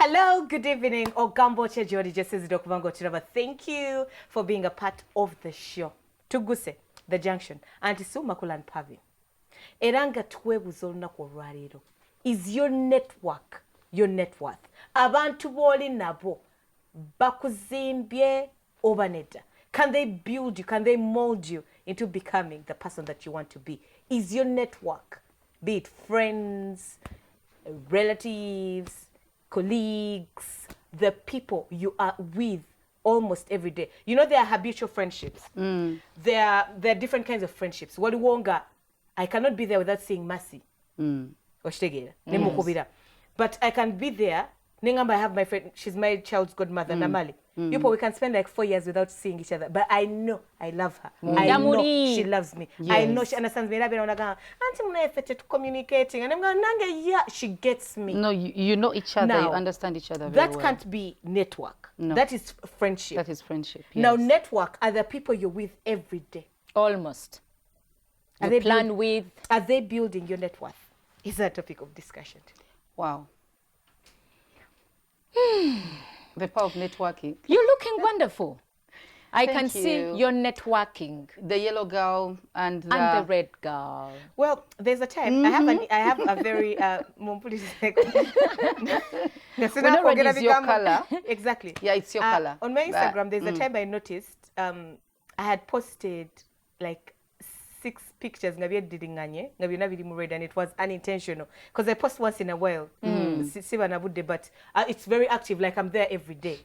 Hello, good evening. Ogamboche Jodi Jesse Dokuvango Chirava. Thank you for being a part of the show. Tuguse, the Junction, and Makulan Pavi. Eranga twebuzo olunaku olwaleero. Is your network your net worth? Abantu boli nabo bakuzimbye oba nedda. Can they build you? Can they mold you into becoming the person that you want to be? Is your network, be it friends, relatives, colleagues, the people you are with almost every day? You know, there are habitual friendships. There are different kinds of friendships. Wali wonga, I cannot be there without seeing Mercy. But I can be there. Ningamba, I have my friend, she's my child's godmother, Namali. We can spend like 4 years without seeing each other. But I know I love her. I know she loves me. Yes. I know she understands me. Auntie, communicating. And I'm going, yeah, she gets me. No, you know each other. Now, you understand each other very well. That can't be network. No. That is friendship. That is friendship, yes. Now, network are the people you're with every day. Almost. You plan with. Are they building your net worth? Is that a topic of discussion today? Wow. The power of networking. You're looking wonderful. I can see you're networking. The yellow girl and the red girl. Well, there's a time. I have a very when it's your color. Exactly. Yeah, it's your color. On my Instagram, there's a time I noticed I had posted like 6 pictures and it was unintentional because I post once in a while. But it's very active, like I'm there every day.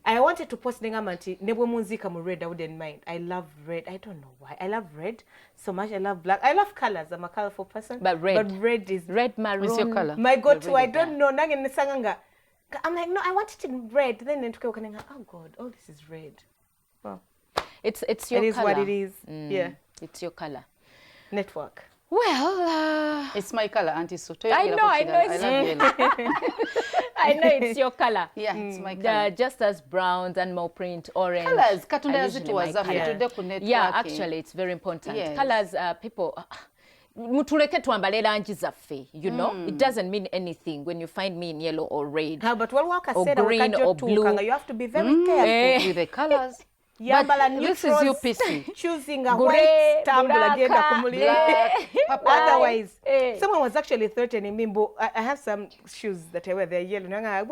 I wanted to post Nengamanti Nebo Munzika mu red. I wouldn't mind. I love red. I don't know why. I love red so much. I love black. I love colors. I'm a colorful person. But red is red maroon. It's your color. My go-to. I don't know. I'm like, no, I want it in red. Then oh God, oh, this is red. Well, it's your color. It is what it is. Yeah. It's your color. Network. Well, it's my color, Auntie Soto. I know. I know it's your color. Yeah, it's my color. Just as browns and more print, orange. Colors. Yeah, actually, it's very important. Yes. Colors, people. You know, it doesn't mean anything when you find me in yellow or red. But or green or blue. You have to be very careful with the colors. This is UPC. Choosing a white stamp otherwise, someone was actually threatening me. I have some shoes that I wear, they're yellow. I'm like,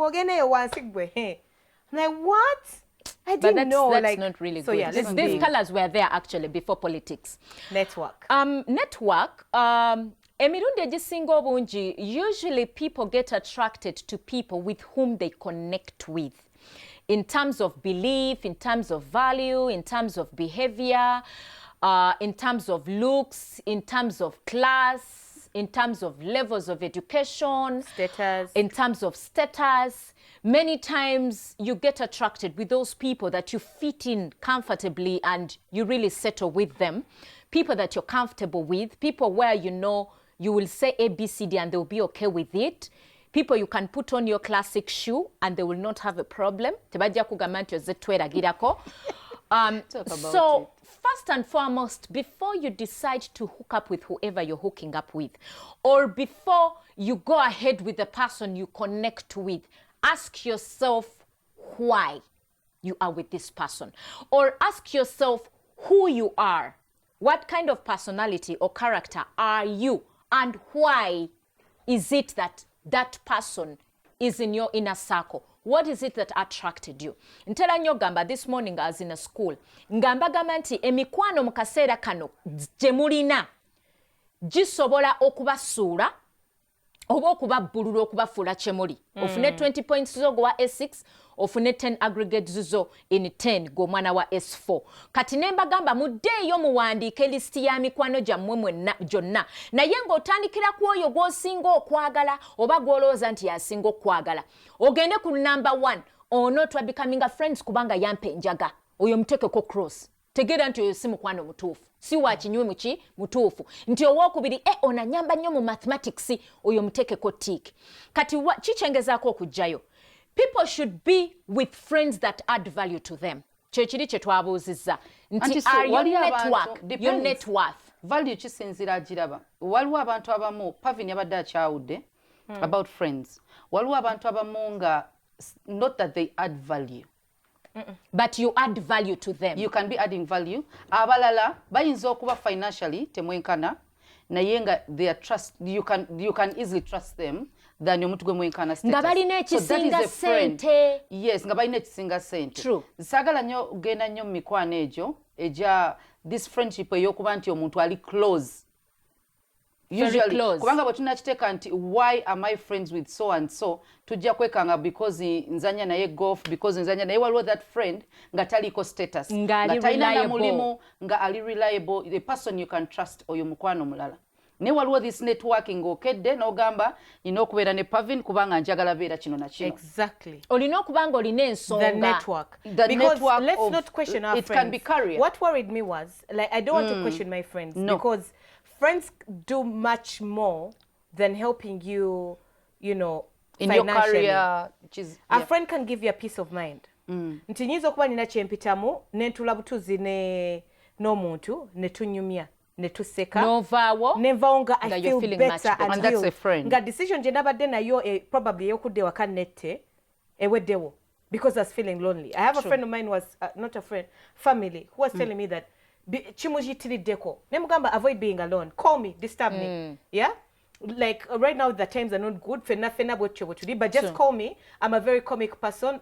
what? I didn't know. That's not really good. Yeah, these colors were there actually before politics. Network. Network. Usually people get attracted to people with whom they connect with. In terms of belief, in terms of value, in terms of behavior, in terms of looks, in terms of class, in terms of levels of education, status, in terms of status. Many times you get attracted with those people that you fit in comfortably and you really settle with them. People that you're comfortable with, people where you know you will say A, B, C, D and they'll be okay with it. People you can put on your classic shoe and they will not have a problem. So first and foremost, before you decide to hook up with whoever you're hooking up with, or before you go ahead with the person you connect with, ask yourself why you are with this person. Or ask yourself who you are. What kind of personality or character are you? And why is it that that person is in your inner circle? What is it that attracted you? Ntela nnyo gamba this morning I was in a school. Ngamba gamba nti emikwano mu kaseera kano gye mulina gisobola okubasuula oba okubabbulula okubafuula kye muli. Ofune 20 points zo gwa S6, ofune 10 aggregates zo in 10 go mwana wa S4. Kati nemba gamba muddeeyo muwandiike listi ya mikwano gyammwe mwenna gyonna. Naye ng'otandikira ku oyo gw'osinga okwagala oba gw'olowooza nti yasinga okwagala. Ogende ku number 1. Ono twa becoming friends kubanga yampe njaga. Oyo mutekeko cross. Tegera nti oyo si mukwano mutuufu. Si wa kinywe mutuufu. Nti owokubiri onanyamba nnyo mu mathematics oyo mutekeko tick. Kati kichengezaako okujjayo. People should be with friends that add value to them. Kyekiri kye twabuuzizza. Nti are your network, your net worth. Value kisinzira agiraba. Waliwo abantu abamu Pavin yabadde akyawudde about friends. Waliwo abantu abamu nga not that they add value. But you add value to them. You can be adding value. Abalala bayinza okuba financially temwenkana naye nga their trust you can easily trust them than omuntu gwe mwenkana status. Nga balina ekisinga sente. Yes, nga balina ekisinga sente. True. Sagala nnyo genda nnyo mu mikwano egyo eja this friendship eyokuba nti omuntu ali close. Usually, kubanga bwe tunakiteeka nti why am I friends with so and so tujja kwekanga because nzanya naye golf, because nzanya naye waliwo that friend nga taliko status nga talina na mulimu nga ali reliable, the person you can trust oyo mukwano mulala. Ne waliwo this networking okedde n'ogamba nina okubeera ne Pavin kubanga njagala beera kino na kino. Exactly. Olina okubanga olina ensonga. The network. The because network let's not question our it friends. Can be career. What worried me was, like, I don't want to question my friends because friends do much more than helping you, you know, in your career, which is a friend can give you a peace of mind. Nti nyinza okuba nina kyempitamu nentula butuzi n'omuntu netunyumya netuseka novaawo nenvaawo nga I feel better and that's a friend. Nga decision gye nabadde nayo probably ey'okudda ewaka nette eweddewo because I was feeling lonely. I have a friend of mine was not a friend, family, who was telling me that chimujitiriddeko nemugamba avoid being alone, call me, disturb me. Yeah, like right now the times are not good fena bwetyo bwetuli, but just call me. I'm a very comic person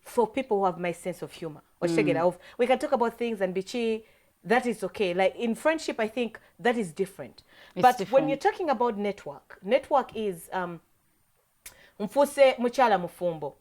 for people who have my sense of humor. We can talk about things and bichi, that is okay. Like in friendship, I think that is different. But when you're talking about network is mfuse muchala mufumbo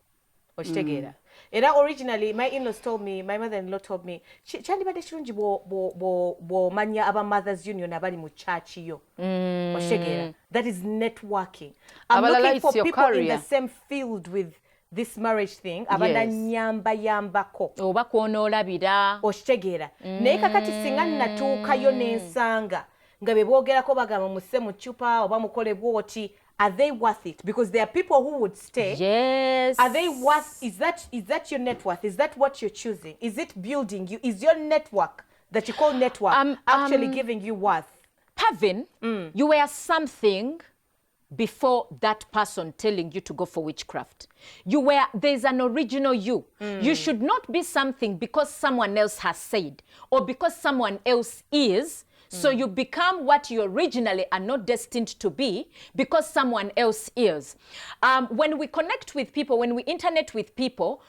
ochitegera. Era originally my in-laws told me, my mother-in-law told me, chandibadde kirungi bo manya aba mothers union abali mu church yo. Ochitegera. That is networking. I'm looking for people in the same field with this marriage thing abanda yambako oba kwonoolabira okitegera naye kakati singa natuukayo n'ensanga nga be boogerako bagamba musse mu cupa oba mukole bwoti, are they worth it? Because there are people who would stay. Yes. Are they worth? Is that your net worth? Is that what you're choosing? Is it building you? Is your network that you call network actually giving you worth? Pavin, you were something before that person telling you to go for witchcraft. There's an original you. You should not be something because someone else has said or because someone else is. So you become what you originally are not destined to be because someone else is. When we connect with people, when we internet with people,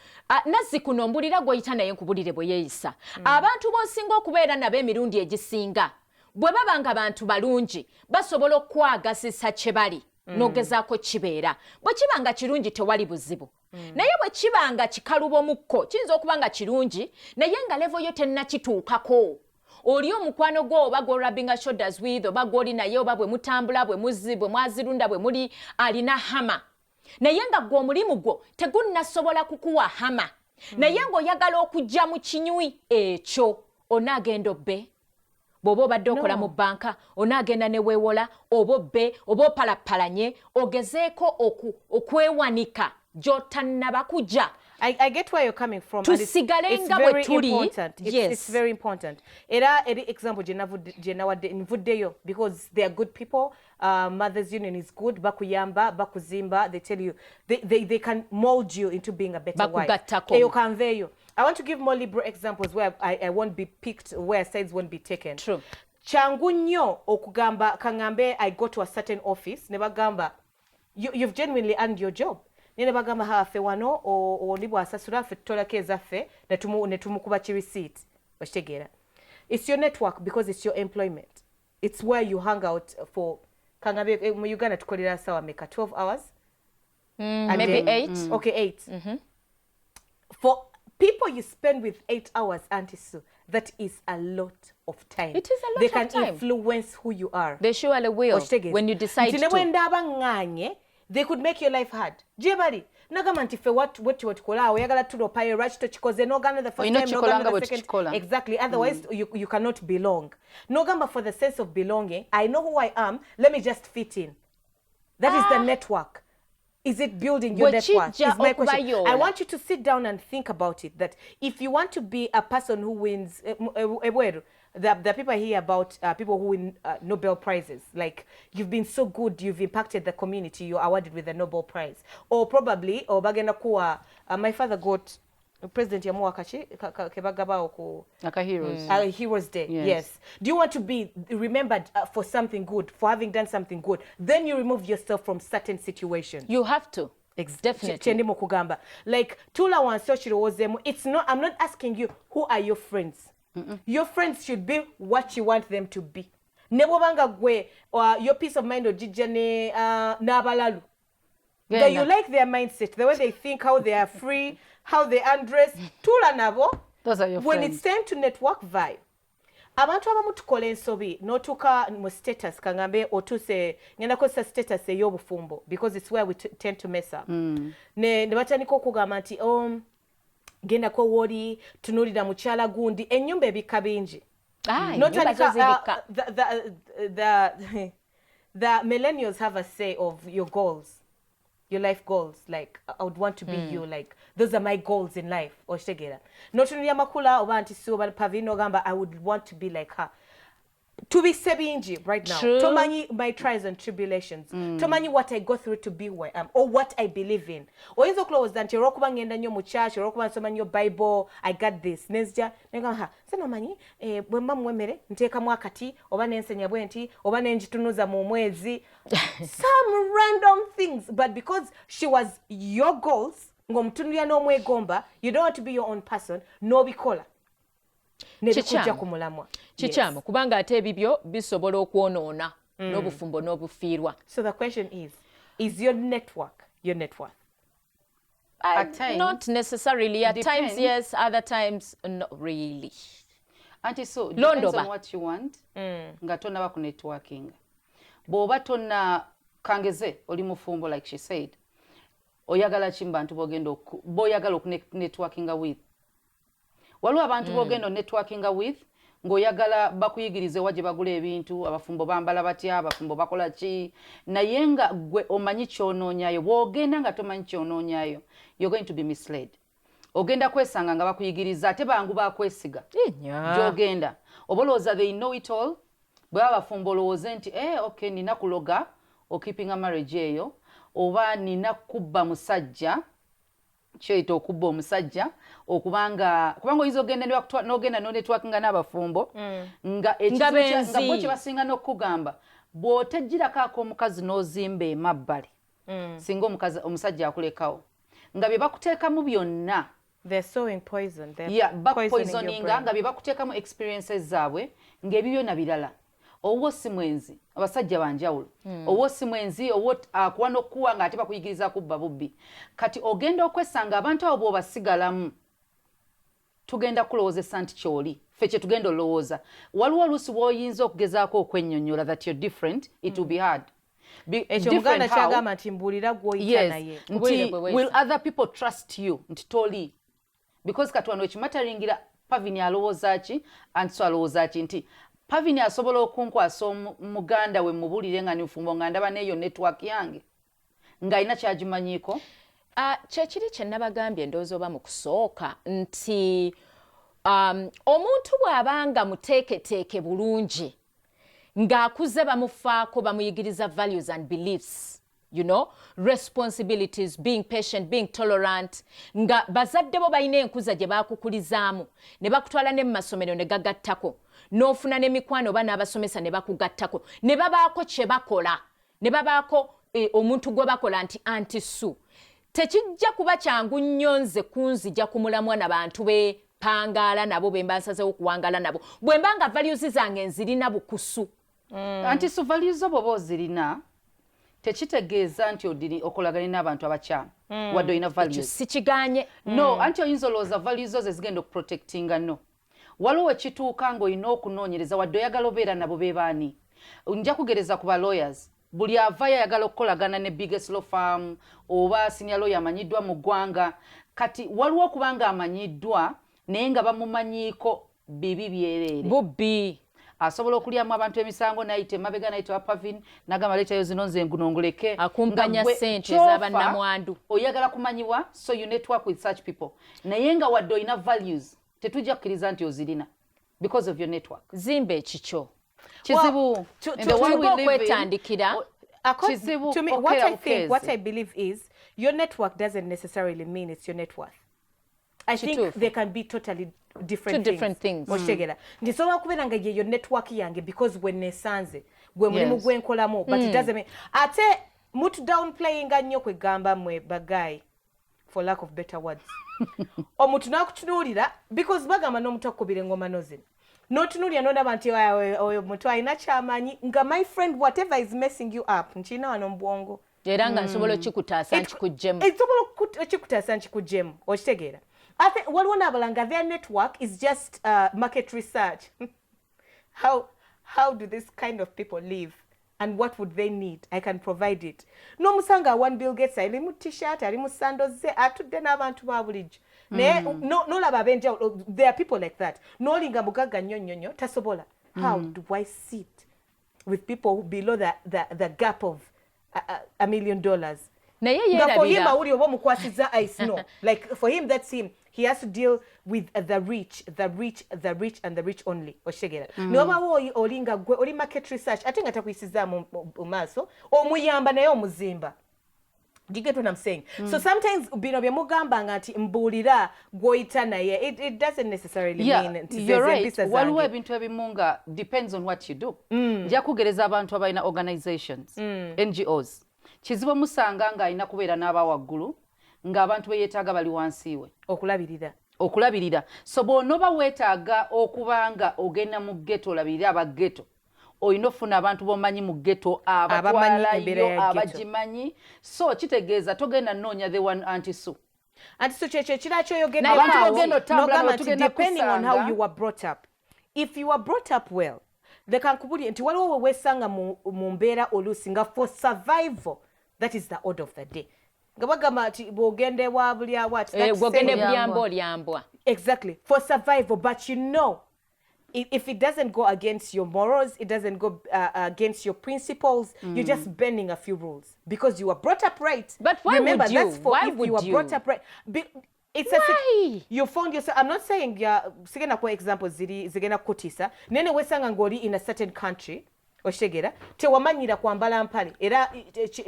nazikuno mbulira goyita naye nkubulire bwe yeeyisa. Abantu b'osinga okubeera nabo emirundi egisinga bwe babanga bantu balungi basobola okwagasisa kye bali n'ogezaako kibeera. Bwe kibanga kirungi tewali buzibu. Naye bwe kibanga kikalubo mukko kiyinza okuba nga kirungi naye nga level yo tennakituukako. Oli omukwano gwo oba gw'orubbinga shoulders with oba gw'oli naye oba bwe mutambula bwe mwazirunda bwe muli alina hama. Naye nga gwe omulimu gwo tegunnasobola kukuwa hama. Naye ng'oyagala okujja mu kinywi ekyo onaagenda obbe. Bw'oba obadde okola mu banka onaagenda ne weewola oba obbe oba opalapalanye ogezeeko okwewanika gy'otannaba kujja. I get where you're coming from. And it's very important. It's very important. Era example nvuddeyo because they are good people. Mothers Union is good. Bakuyamba, bakuzimba. They tell you they can mold you into being a better wife. I want to give more liberal examples where I won't be picked, where sides won't be taken. True. Changu nnyo okugamba kangambe I go to a certain office nebagamba you've genuinely earned your job. Nene bagamba hafe wano oli bwasasula ffe tutolako ezaffe ne tumukuba ki receipt. Okitegera. It's your network because it's your employment. It's where you hang out for kangambe mu Uganda tukolera sawa meka 12 hours. Maybe 8. Okay, 8. For people you spend with 8 hours, Auntie Sue, that is a lot of time. It is a lot of time. They can influence who you are. They surely will when you decide to. They could make your life hard. Jebali, nagamba nti fe what kola oyagala tulo paye rush to chikoze no gana the first time no gana the second. Exactly. Otherwise you cannot belong. No gamba for the sense of belonging. I know who I am. Let me just fit in. That is the network. Is it building your network? Is my question. I want you to sit down and think about it. That if you want to be a person who wins, the people hear about people who win Nobel Prizes. Like, you've been so good, you've impacted the community, you're awarded with a Nobel Prize. Or probably, or bagenda kuwa, my father got President Yamuwakachi kebagaba ku Heroes Day. Yes. Do you want to be remembered for something good, for having done something good? Then you remove yourself from certain situations. You have to. Definitely. Like Tula Wansochiro, it's not. I'm not asking you who are your friends. Your friends should be what you want them to be. Nebobanga gwe or your peace of mind or jijane nabalalu. That you like their mindset, the way they think, how they are free, how they undress. Tula nabo. Those are your friends. When it's time to network vibe. Abantu abamu tukola ensobi notuka mu status kangambe otuse ngenda kosa status ey'obufumbo because it's where we tend to mess up. Ne batandika okugamba nti genda ko wori tunulira mukyala gundi ennyumba ebika bingi. The millennials have a say of your goals, your life goals. Like, I would want to be you. Like, those are my goals in life. Oshtegera. Notunulira makula oba anti su oba Pavino gamba, I would want to be like her. To be sebinji right now. True. Tomanyi my trials and tribulations. Tomanyi what I go through to be where I am, or what I believe in. Oyinza close that rokuba ngenda nyo mu church, rokuba nsoma nyo Bible, I got this. Nezja nenga ha. Sema manyi bwe mba mwemere nteka mu akati oba nensenya bwenti oba nenjitunuza mu mwezi. Some random things, but because she was your goals, ngomtunulya n'omwegomba, you don't want to be your own person, no bikola. Chichamo kubanga ate ebibyo bisobola okwonoona n'obufumbo n'obufiirwa. So the question is your network your net worth? At times, not necessarily. At times yes, other times not really. Auntie, so depends on what you want. Nga tonna ku networking. Bw'oba tonna kangeze oli mufumbo like she said. Oyagala chimbantu bogendo boyagala ku networking with. Waliwo abantu bogendo networking with ng'oyagala bakuyigirize waje bagula ebintu abafumbo bambala batya abafumbo bakola ki naye nga gwe omanyi kyonoonyayo bw'ogenda nga tomanyi kyonoonyayo you're going to be misled. Ogenda kwesanga nga bakuyigiriza ate bangu bakwesiga gy'ogenda obolowooza they know it all bwe abafumbo olowooze nti okay nina kuloga okeepinga marriage eyo oba nina kubba musajja kyeyita okubba omusajja kubanga oyinza ogenda n'ogenda n'onetwakinga n'abafumbo nga bo kye basinga n'okugamba bw'otegirako ak'omukazi n'ozimba emabbali singa omusajja akulekawo nga bye bakuteekamu byonna bakupoisoninga nga bye bakuteekamu experiences zaabwe ng'ebyo byonna birala owo si mwenzi abasajja banjawulo owo si mwenzi owo akuwa n'okuwa ng'ate bakuyigiriza kubba bubbi kati ogenda okwesanga abantu abo bw'obasigalamu tugenda kulowoozesa nti kyoli ffe kye tugenda olowooza waliwo oluusi bw'oyinza okugezaako okwennyonnyola that you're different it will be hard. Ekyo muganda kyagamba nti mbuulira gw'oyita naye nti will other people trust you nti toli because kati wano ekimataringira Pavini alowooza ki anti so alowooza ki nti Pavini asobola okunkwasa muganda we mubulire nga nifumbo nga ndaba neyo network yange ng'alina kyagimanyiiko. Kyekiri kye nabagambye ndowooza oba mu kusooka nti omuntu bw'abanga muteeketeeke bulungi ng'akuze bamufaako bamuyigiriza values and beliefs, you know, responsibilities, being patient, being tolerant, nga bazadde bo balina enkuza gye baakukulizaamu ne bakutwala ne mu masomero ne gagattako n'ofuna n'emikwano oba n'abasomesa ne bakugattako ne babaako kye bakola ne babaako omuntu gwe bakola nti anti-su tekijja kuba kyangu nnyo nze kunzija ku mulamwa na bantu beepangaala nabo be mba nsazeewo okuwangaala nabo bwe mba nga values zange nzirina bukusu. Anti-su values zo bw'oba ozirina tekitegeeza nti okolagane n'abantu abakyamu wadde olina values. Sikiganye. No, anti oyinza olowooza values zo ze zigenda okuprotectinga no. Waliwo ekituuka ng'olina okunoonyereza wadde oyagala obeera nabo be baani. Nja kugereza ku ba lawyers. Buli avaayo ayagala okukolagana ne biggest law firm oba senior lawyer amanyiddwa mu ggwanga. Kati waliwo okuba nga amanyiddwa naye nga bamumanyiiko bibi byereere. Bubbi. asobola okulyamu abantu emisango nayite mabega nayite wa Pavin nagamba leetayo zino nze ngunongoleke akumpanya ssente z'abannamwandu oyagala kumanyibwa so you network with such people naye nga wadde olina values tetujja kukkiriza nti ozirina because of your network zimba ekikyo kizibu okwetandikira to me, what I believe is your network doesn't necessarily mean it's your net worth. I think they can be totally different things. Ndisobola kubeera nga your network yange because when nesanze gwe mulimu gwenkolamu but it doesn't mean ate mutu downplaying nnyo kwegamba mwe bagayi for lack of better words. Omuntu nakutunuulira because bagamba n'omuntu akubira engoma nozina. Notunuulira n'ondaba nti oyo omuntu alina kyamanyi nga my friend whatever is messing you up nkirina wano mu bwongo. Era nga nsobola okikutaasa nkikuggemu. Ekisobola okikutaasa nkikuggemu okitegeera. Ate waliwo n'abalanga their network is just market research. How do this kind of people live and what would they need? I can provide it. N'omusanga one Bill Gates ali mu t-shirt ali mu sandals ze atudde n'abantu ba bulijjo. Nolaba abenjawulo there are people like that. Nolinga mugagga nnyo tasobola. How do I sit with people below the gap of $1 million? Naye yerabira. For him awuli oba mukwasiza ice no. Like for him that's him. He has to deal with the rich and the rich only. Oshegera. Noba wo olinga gwe oli market research ate nga takwisiza mu maaso omuyamba naye omuzimba. Do you get what I'm saying? So sometimes bino bye mugamba ngati mbulira gwoyita naye it doesn't necessarily mean you're right. Waliwo ebintu ebimu nga depends on what you do. Nja kugereza abantu abalina organizations, NGOs. Kizibu musanga nga alina kubeera n'abawaggulu ng'abantu beyeetaaga bali wansiwe. Okulabirira. So bw'onoba weetaaga okubanga ogenda mu ghetto olabirira aba ghetto. Oyina ofuna abantu bomanyi mu ghetto abatwalayo abagimanyi so kitegeeza togenda nnoonya the one antisu kyekyo kira kyoyogenda depending on how you were brought up. If you were brought up well they can kubuli nti waliwo we weesanga mu mbeera oluusi nga for survival that is the order of the day. Nga bagamba nti bw'ogende wabulyawo bw'ogende bulyambwa olyambwa. Exactly, for survival, but you know if it doesn't go against your morals, it doesn't go against your principles, you're just bending a few rules because you were brought up right. But why remember, would you? That's for Why if would you were you? brought up right. It's Why? You found yourself. I'm not saying sigena kwa example zigena kutisa. Nene wesanga ngoli in a certain country. Oshegera tewamanyira kwambala mpale era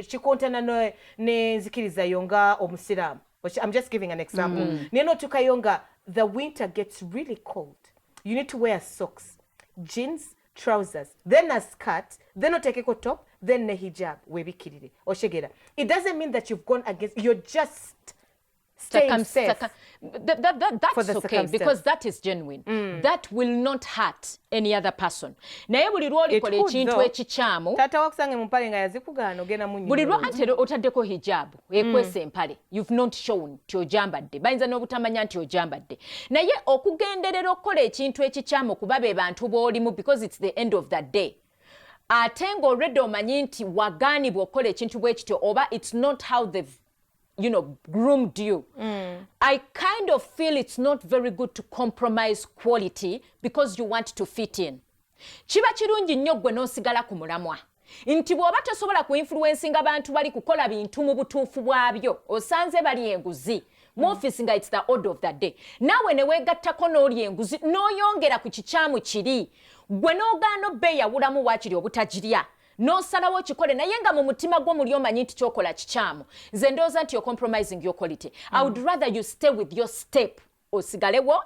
chikontana ne nzikiriza yonga omusiramu. I'm just giving an example. Neno tukayonga the winter gets really cold. You need to wear socks, jeans, trousers, then a skirt, then otekeko top, then ne hijab. Webikirire. Oshegera. It doesn't mean that you've gone against. You're just staying safe. That's okay because that is genuine. That will not hurt any other person. Naye buli lw'olikola ekintu ekikyamu tata wakusange mu mpale nga yazikugaana ogenda mu nnyumba buli lwa anti otaddeko hijab ekwesa empale you've not shown nti ojambadde bayinza n'obutamanya nti ojambadde naye okugenderera okukola ekintu ekikyamu kuba be bantu b'olimu because it's the end of the day ate ng'olwedde omanyi nti wagaanibwa okukola ekintu bwe kityo oba it's not how they've groomed you. I kind of feel it's not very good to compromise quality because you want to fit in. Kiba kirungi nnyo gwe n'osigala ku mulamwa. Nti bw'oba tosobola ku-influencinga abantu bali kukola bintu mu butuufu bwabyo, osanze bali enguzi. Mu office nga it's the order of the day. Naawe ne weegattako n'oli enguzi, n'oyongera ku kikyamu kiri. Gwe n'ogaana obbe yawulamu waakiri obutagirya. No salawo chikole na yenga mu mutima gwo muli omanyi nti kyokola kikyamu nze ndowooza nti you're compromising your quality. I would rather you stay with your step osigalewo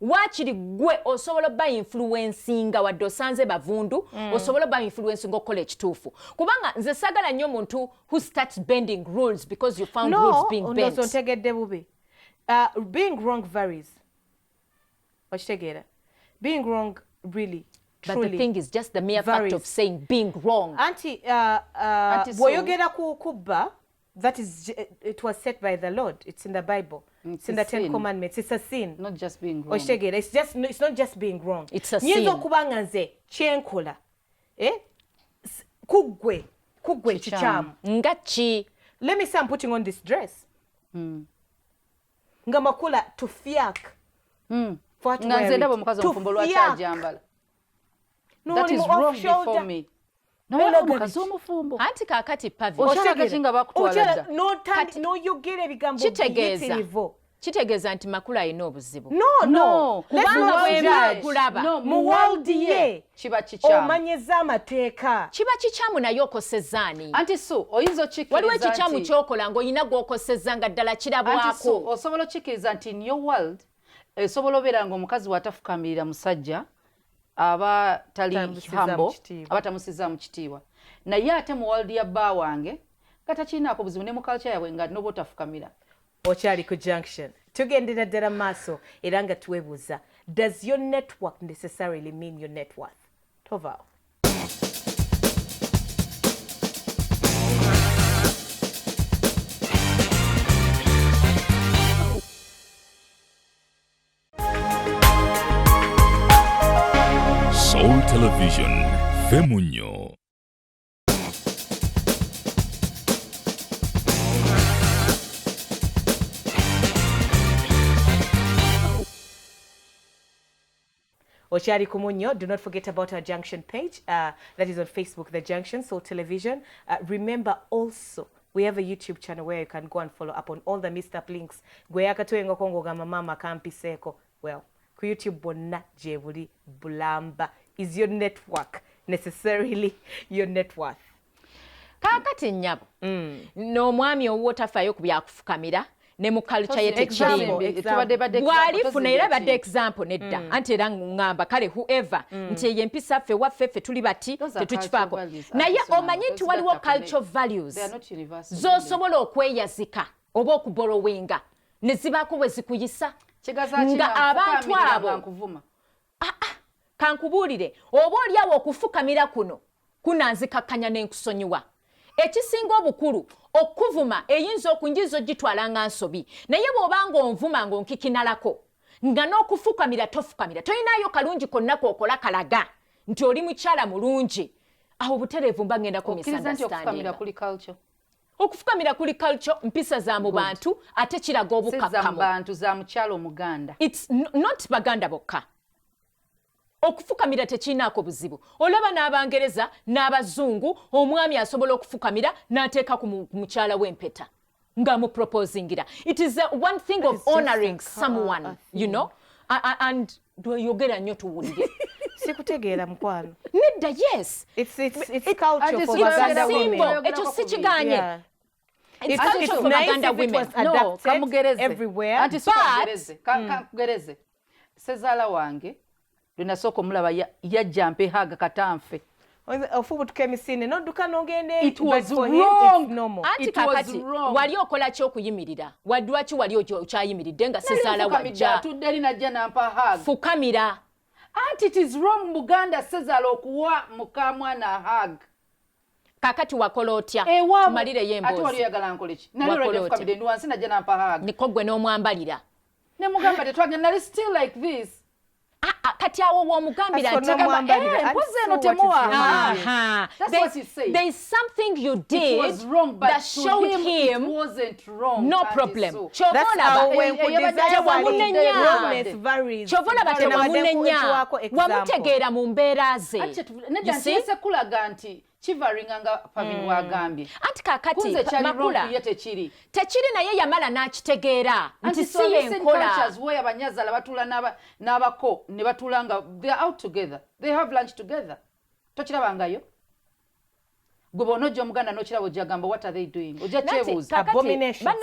waakiri gwe osobola ba influencinga wadde osanze bavundu osobola ba influencing okukola ekituufu kubanga nze sagala nnyo omuntu who starts bending rules because you found rules being bent. No, ntegedde bubi. Being wrong varies. Okitegeera. Being wrong really But truly the thing is just the mere fact of saying being wrong. Auntie, bw'oyogera ku kubba, that is, it was set by the Lord. It's in the Bible. It's in the Ten Commandments. It's a sin. Not just being wrong. It's not just being wrong. It's a sin. Nyinza okuba nga nze kyenkola. Kugwe kikyamu. Nga ki? Let me say I'm putting on this dress. Nga makula tufyak. Nga nze ndaba omukazi omufumbo lwaki ajambala. That is wrong before me. No mukazi omufumbo. Anti kakati pavi. Okyala kinga bakutwala. N'oyogera ebigambo biyitirivu. Kitegeeza nti makula alina obuzibu. No. Kubanga bwemagulaba. Mu world ye. Kiba kikyamu. Omanyeza amateeka. Kiba kikyamu naye okosezzaani. Anti so oyinza okkiriza waliwo ekikyamu ky'okola ng'olina gw'okosezza nga ddala kirabwako. Anti so osobola okkiriza nti in your world esobola obeera ng'omukazi watafukamirira musajja aba tali hambo aba tamusizza mu kitiibwa. Naye ate mu world ya bba wange nga takirinaako buzibu ne mu culture yaabwe nga n'oba otafukamira. Okyali ku junction. Tugendera ddala maaso era nga twebuuza, does your network necessarily mean your net worth? Tovaawo. Soul Television, Femunyo. Okyali ku Munyo. Do not forget about our Junction page. That is on Facebook, The Junction, Soul Television. Remember also, we have a YouTube channel where you can go and follow up on all the mixed up links. Gwe yakatwenga kongo gama mama kampiseko. Well, ku YouTube bonna jebuli bulamba. Is your network necessarily your net worth? Kaakati nnyabo. N'omwami owootafayo ku byakufukamira. Ne mu culture ye tekirimu. Bw'alifuna era badde example nedda. Anti era ngamba kale whoever nti eyo empisa ffe waffe ffe tuli bati tetukifaako. Naye omanyi nti waliwo cultural values z'osobola okweyazika oba okuborowinga ne zibaako bwe zikuyisa. Nga abantu abo kankubuulire oba oliawo okufukamira kuno kunanzikakkanya n'enkusonyiwa. Ekisinga obukulu okuvuma eyinza okunjiza ogitwala nga nsobi naye bw'obanga onvuma ng'onkikinalako nga n'okufukamira tofukamira toyinayo kalungi konna k'okola kalaga nti oli mukyala mulungi awo obutereevu mba ngenda ku misunderstanding. Okufukamira kuli culture mpisa za mu bantu ate kiraga obukakkamu. Bantu za mukyala Omuganda. It's not Baganda bokka. Okufukamira tekinaako buzibu. Olaba n'Abangereza n'Abazungu omwami asobola okufukamira n'ateeka ku mukyala w'empeta nga mu proposingira. It is one thing of honoring someone, you know, and yogera nnyo tuwulire. Sikutegeera mukwano. Nedda, yes. It's culture for Baganda women. Ekyo si kiganye. It's culture for nice Baganda if it was women. adapted everywhere. Anti kamugereze. Sezaala wange lunasooka omulaba yajja mpehaga katanfe. Ofubu tukemisine nodduka n'ogenda It was wrong. Anti kakati wali okola ki okuyimirira? Wadduwaki wali okyayimiridde nga Sezaala wajja? Tudderi najja nampa hug. Fukamira. Anti it is wrong Buganda Sezaala okuwa mukamwana hug. Kakati wakola otya? Tumalireyo emboozi. Ate wali oyagala nkole ki? Nali olwedde fukamidde nuwansi najja nampa hug. Niko gwe n'omwambalira. Ne mugamba tetwagenda nali still like this. Kati awo w'omugambira nti mpozi eno temuwa. That's what he said. There is something you did that showed him it wasn't wrong. No problem. Chovolaba tewamunenya wamutegeera mu mbeera ze. Nedda kulaga nti kivaringa nga family wagambye. Anti kakati makula tekiri naye yamala n'akitegeera nti si yenkola. Woya abanyazaala batula n'abako ne batula nga they are out together. They have lunch together. Tokirabangayo? Gwe bw'onojja Omuganda n'okiraba ojja gamba what are they doing? Ojja kyebuuza. Abomination.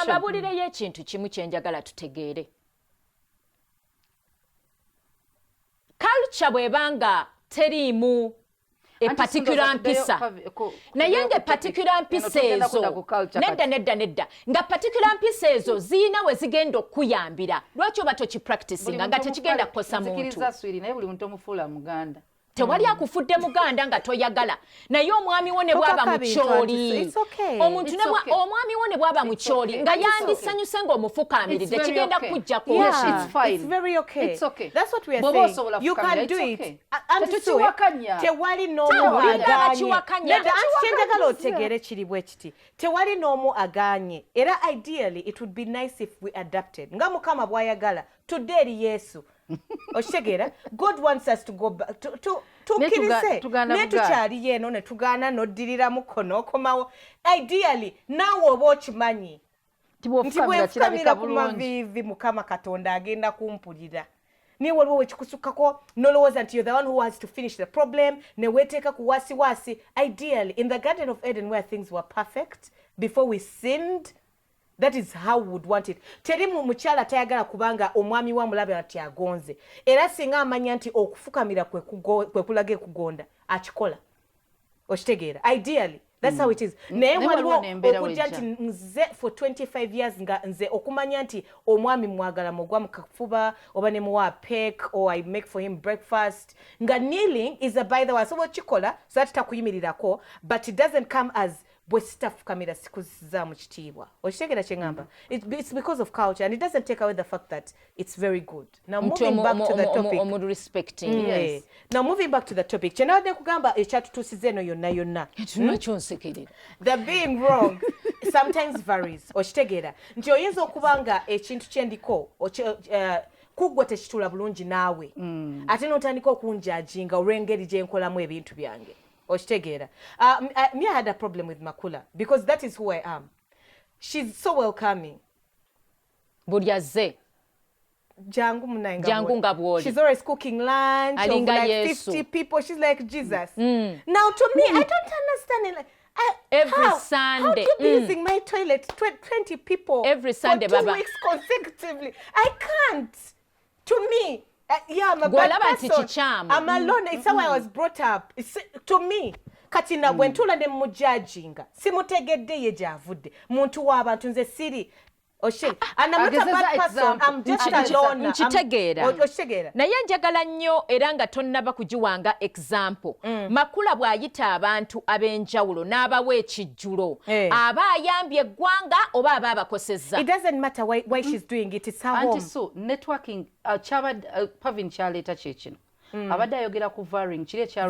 Kababulireyo ekintu kimu kye njagala tutegeere. Culture bw'ebanga teriimu a particular mpisa. Naye nga particular mpisa ezo nedda nga particular mpisa ezo ziina we zigenda okuyambira. Lwaki oba tokipracticinga nga tekigenda kukosa muntu? Naye buli muntu omufuula Muganda. Tewali akufudde Muganda nga toyagala. Naye omwami wo ne bwaba mu kyoli. Omuntu ne omwami wo ne bwaba mu kyoli nga yandisanyuse ng'omufukaamiridde kigenda kujja ku. It's very okay. It's okay. That's what we are saying. You can do it. Tewali n'omu aganye. Kyenjagala otegeere kiri bwe kiti. Tewali n'omu aganye. Era ideally it would be nice if we adapted. Nga Mukama bw'ayagala tudde eri Yesu Oshegera, God wants us to go back to kirise. Ne tuchali yeno ne tugana no dirira mukono komawo. Ideally, now watch money. Ntibufukamira kumavivi mukama katonda agenda kumpulira. Ni waliwo wechikusukako nolowoza nti you're the one who has to finish the problem. Ne weteka kuwasi. Ideally, in the Garden of Eden where things were perfect, before we sinned, that is how we would want it. Teri mukyala tayagala kubanga omwami wa mulabe ati agonze. Era singa amanya nti okufukamira kwe kulage kugonda akikola. Okitegeera. Ideally, that's how it is. Naye waliwo okujja nti nze for 25 years nga nze okumanya nti omwami mwagala mogwa mukafuba oba ne muwa pek or I make for him breakfast. Nga kneeling is a by the way. So okikola so that takuyimirirako, but it doesn't come as bwe sitafukamira sikuza mu kitiibwa. Okitegeera kye ngamba. It's because of culture and it doesn't take away the fact that it's very good. Now moving back to the topic. Respecting. Yes. Now moving back to the topic. Kye nawadde kugamba ekyatutuusiza eno yonna. The being wrong sometimes varies. Okitegeera. Nti oyinza okuba nga ekintu kyendiko kuggwe tekitula bulungi naawe. Ate n'otandika okunjajinga olw'engeri gye nkolamu ebintu byange. Okitegeera. Me, I had a problem with Makula because that is who I am. She's so welcoming. Bulyaze. Jangu nga bwoli. She's always cooking lunch of like 50 people. She's like Jesus. Now to me, I don't understand it. Like, every how? Sunday. How do you be using my toilet 20 people every Sunday, for 2 weeks consecutively? I can't. To me, yeah, I'm a bad person. I'm alone. It's how I was brought up. It's, to me, kati na bwentula ne mujajinga. Simutegedde ye javudde. Muntu w'abantu nze siri. And I'm not a bad person. I'm just alone. Nkitegeera. Naye njagala nnyo era nga tonnaba kugiwanga example. Makula bw'ayita abantu ab'enjawulo n'abawa ekijjulo. Aba ayambye eggwanga oba aba abakosezza. It doesn't matter why she's doing it. It's her home. So networking Pavin kyaleeta kyekino. Abadde ayogera ku varying kiri ya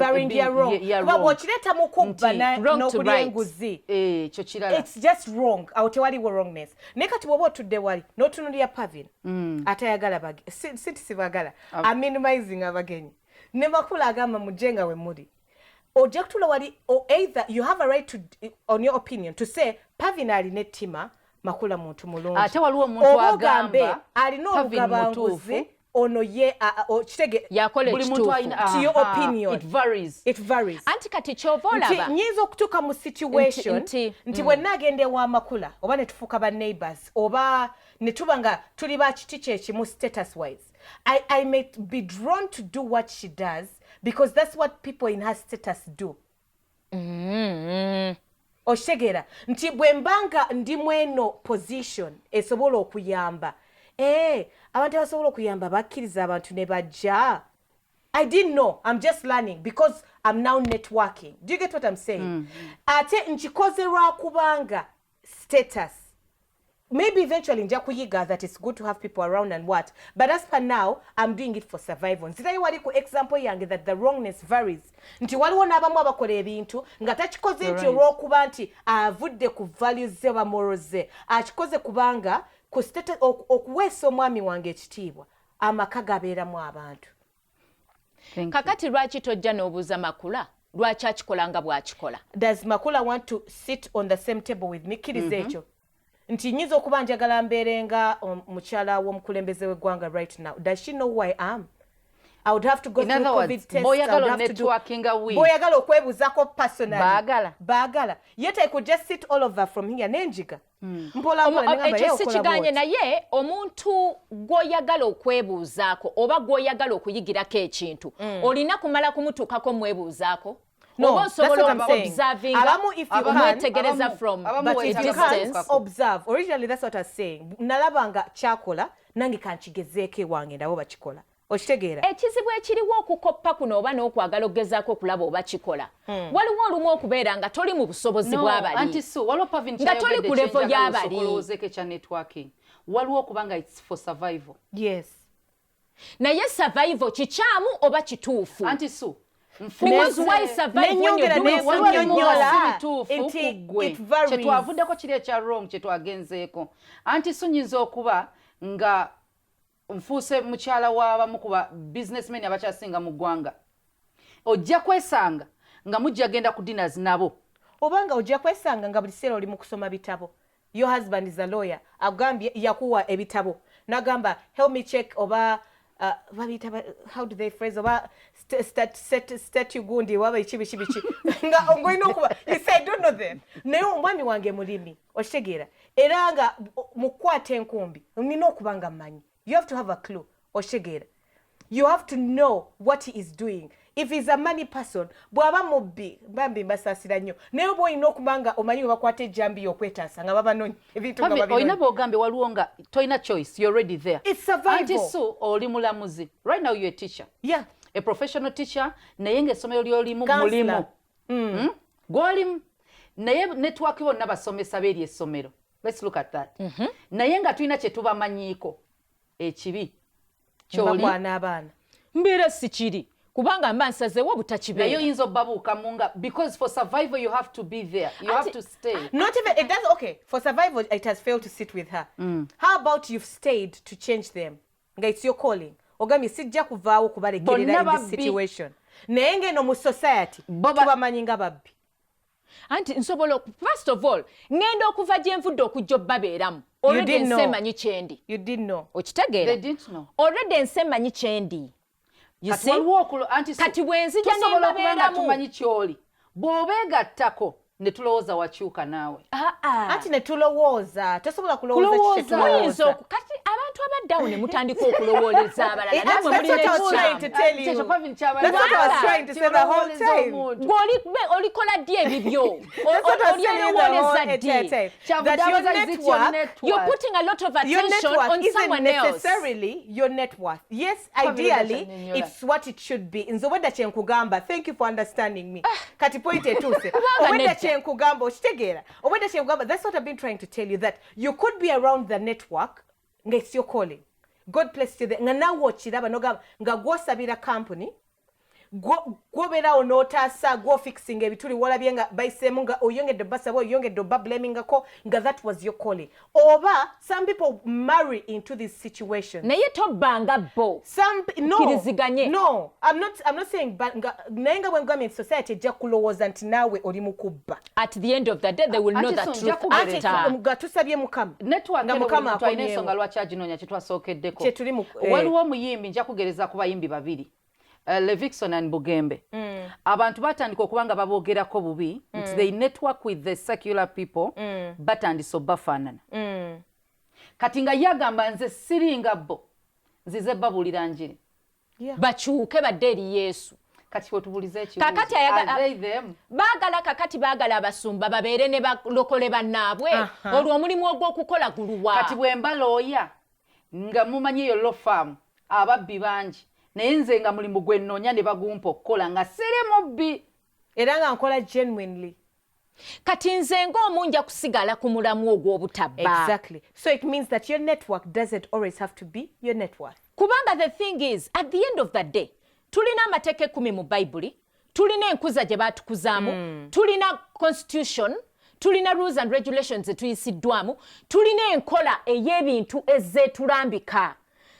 wrong. Kuba bw'okireeta mu kubba n'okulya enguzi. Ekyo kirala. It's just wrong. Awo tewaliwo wrongness. Naye kati bw'oba otudde wali n'otunuulira Pavin atayagala sibagala. I'm minimizing abagenyi. Ne Makula agamba mujje nga we muli. Ojja kutula wali or either you have a right to on your opinion to say Pavin alina ettima Makula muntu mulungi. Ate waliwo omuntu agamba alina olugabanguzi. Ono ye kitege buli muntu to your opinion. It varies. Anti kati kyova olaba nyinza okutuuka mu situation nti bwe nagende wa Makula oba ne tufuuka ba neighbors oba ne tuba nga tuli ba kiti kyekimu status wise. I may be drawn to do what she does because that's what people in her status do. Okitegeera nti bwe mbanga ndi mweno position esobola okuyamba abantu abasobola okuyamba bakkiriza abantu ne bajja. I didn't know. I'm just learning because I'm now networking. Do you get what I'm saying? Ate nkikoze lwa kubanga status. Maybe eventually nja kuyiga that it's good to have people around and what. But as for now, I'm doing it for survival. Nzirayo wali ku example yange that the wrongness varies. Nti waliwo n'abamu abakola ebintu nga takikoze nti olw'okuba nti avudde ku values ze ba morals ze. Akikoze kubanga okuweesa omwami wange ekitiibwa amaka gabeeramu abantu. Kakati lwaki tojja n'obuuza Makula lwaki akikola nga bw'akikola? Does Makula want to sit on the same table with me? Kiriza ekyo nti nyinza okuba njagala mbeere nga mukyala w'omukulembeze w'eggwanga right now. Does she know who I am? I would have to go through COVID test. Boyagala okwebuuzako personally. Baagala. Yet I could just sit all over from here nenjiga. Ekikiganye naye omuntu gw'oyagala okwebuuzaako oba gw'oyagala okuyigirako ekintu olina kumala kumutuukako mwebuuzaako. No, that's what I'm saying. But if you can't observe, originally that's what I was saying. Nalabanga chakola nange kanchigezeeko ewange nabo bakikola. Okitegeera. Ekizibu ekiriwo okukoppa kuno oba n'okwagala okugezaako okulaba oba kikola. Waliwo olumu okubeera nga toli mu busobozi bw'abali. Anti so waliwo Pavin nga toli ku level y'abali. Okulowoozeeko ekya networking. Waliwo okubanga it's for survival. Yes. Naye survival kikyamu oba kituufu? Anti so because why survive when you're doing kyetwavuddeko kiri ekya wrong kyetwagenzeeko. Anti so nyinza okuba nga nfuuse mukyala w'abamu ku ba businessmen abakyasinga mu ggwanga ojja kwesanga nga mujja genda ku dinners nabo obanga ojja kwesanga nga buli kiseera oli mu kusoma bitabo. Your husband is a lawyer. Agambye yakuwa ebitabo. Nagamba help me check oba how do they phrase oba statute gundi waba ichibichi nga ongoina okuba you say I don't know them. Naye omwami wange mulimi oshegeera era nga mukwate enkumbi nina okubanga manyi. You have to have a clue oshegeera. You have to know what he is doing. If he's a money person, bwaba mubbi bambi mbasasira nnyo. Naye boyina okubanga omanyi bakwate jambi yokwetaasa nga baba nonyi ebintu nga babino. Oyina bogambe waliwo nga toyina choice, you're already there. It's survival. Anti so oli mulamuzi. Right now you're a teacher. Yeah. A professional teacher naye ng'essomero ly'olimu mulimu. Gw'olimu naye network yo n'abasomesa b'eri essomero. Let's look at that. Naye nga tulina kye tubamanyiiko ekibi ky'oli bakwana abaana. Mbeera si kiri. Kubanga mba nsazeewo butakibeera. Naye oyinza obbabuuka munga because for survival you have to be there. You have to stay. Not even it does okay. For survival it has failed to sit with her. How about you've stayed to change them? Nga it's your calling. Ogambye sijja kuvaawo kubalekerera in this situation. Naye ngeno mu society tubamanyi nga babbi. Anti nsobola first of all ngenda okuva gye nvudde okujja obbabeeramu. Already nsemanyi kyendi. You didn't know. Okitegeera? They didn't know. Already nsemanyi kyendi. You see? Kati bwenzija nembabeeramu tumanyi kyoli. Bw'obeegattako ne tulowooza wakyuka naawe. Anti ne tulowooza. Tosobola kulowooza kiki tulowooza. Kati abantu abaddawo ne mutandika okulowooleza abalala. That's what I was trying to tell you. That's what I was trying to say the whole time. Olikola ddi ebibyo? That's what I was saying the whole time. That you're putting a lot of attention on someone else. Isn't necessarily your net worth. Yes, ideally, it's what it should be. Nzo weda kyenkugamba. Thank you for understanding me. Kati point etuse. Weda kyenkugamba okitegeera. Weda kyenkugamba. That's what I've been trying to tell you, that you could be around the network. Nga it's your calling. God bless you there. Nga nawo okiraba nogamba nga gwosabira company gwobera onotasa go fixing ebituli walabye nga baisemu nga oyongedde basabo oyongedde bablamingako nga that was your calling. Oba some people marry into this situation. Naye tobanga bo. No, I'm not saying but nayenga when government society ejja kulowooza nti naawe oli mukubba. At the end of the day they will know the truth. Nga tusabye mukama. Network nga mukama akomye ensonga lwaki aginoonya kye twasookeddeko. Waliwo omuyimbi nja kugereza ku bayimbi babiri. Levikson and Bugembe. Abantu batandika okubanga baboogerako bubi nti they network with the secular people batandise bafaanana. Kati nga yagamba nze siringa bo nzize babuulira njiri. Bakyuke badde eri Yesu. Kati wetubulize ekibuuzo. Kakati baagala abasumba babeere ne balokole bannaabwe olwo omulimu ogw'okukola guluwa. Kati bwe mbalooya nga mumanyi eyo law firm ababbi bangi. Naye nze nga mulimu gwe nnoonya ne bagumpa okukola nga siri mubbi. Era nga nkola genuinely. Kati nze ng'omunja kusigala ku mulamu ogw'obutabba. Exactly. So it means that your network doesn't always have to be your net worth. Kubanga the thing is, at the end of the day, tulina amateeka 10 mu Bayibuli, tulina enkuza gye baatukuzaamu, tulina constitution, tulina rules and regulations etuyisiddwamu, tulina enkola ey'ebintu ezeetulambika.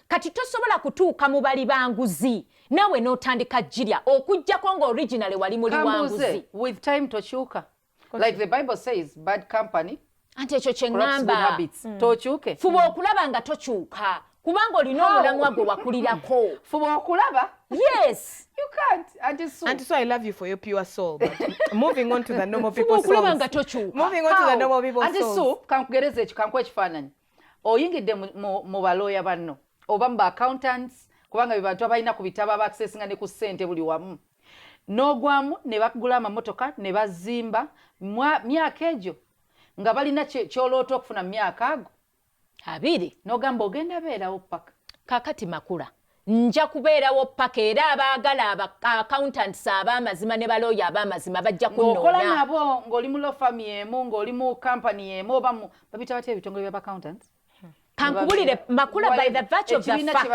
Kati tosobola kutuuka mu bali banguzi nawe n'otandika jirya okujjako nga originally wali muli wanguzi. With time tokyuka. Like the Bible says, bad company anti ekyo kye ŋŋamba tokyuke. Fuba okulaba nga tokyuka kubanga olina omulamwa gwe wakulirako. Fuba okulaba? Yes. You can't. Auntie so I love you for your pure soul. But moving on to the normal people's souls. Moving on to the normal people's souls. Auntie so kankugereza ekyo kankuwa ekifaananyi. Oyingidde mu balooya banno. Oba mba accountants kubanga bibantu abalina ku bitabo abaccessinga ne ku ssente buli wamu. N'ogwamu ne bagula amamotoka ne bazimba myaka egyo nga balina kyoloota okufuna myaka ago 2. n'ogamba ogenda beerawo paka. Kakati makula nja kubeerawo paka era abaagala accountants ab'amazima ne balooya ab'amazima bajja kunnoonya. Ng'okola nabo ng'oli mu law firm y'emu ng'oli mu company y'emu oba babita batya ebitongole by'aba accountants. kankubulire makula by the virtue of the fact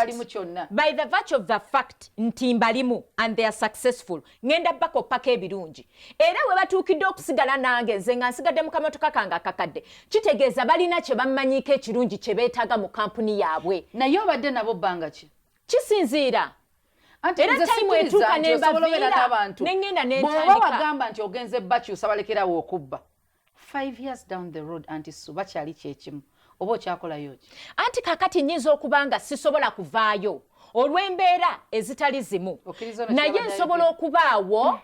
by the virtue of the fact nti mbalimu and they are successful ngenda bako paka ebirungi era we batuukidde okusigala nange nze nga nsigadde mu kamotoka kange akakadde kitegeeza balina kye bammanyiiko ekirungi kye beetaaga mu kampuni yaabwe naye obadde nabo bbanga ki kisinziira era time etuuka nembaviira nengenda bw'oba wagamba nti ogenze bakyusa balekerawo okubba 5 years down the road anti so bakyali kyekimu oba okyakolayo ki anti kakati nnyinza okuba nga sisobola kuvaayo olw'embeera ezitali zimu naye nsobola okubaawo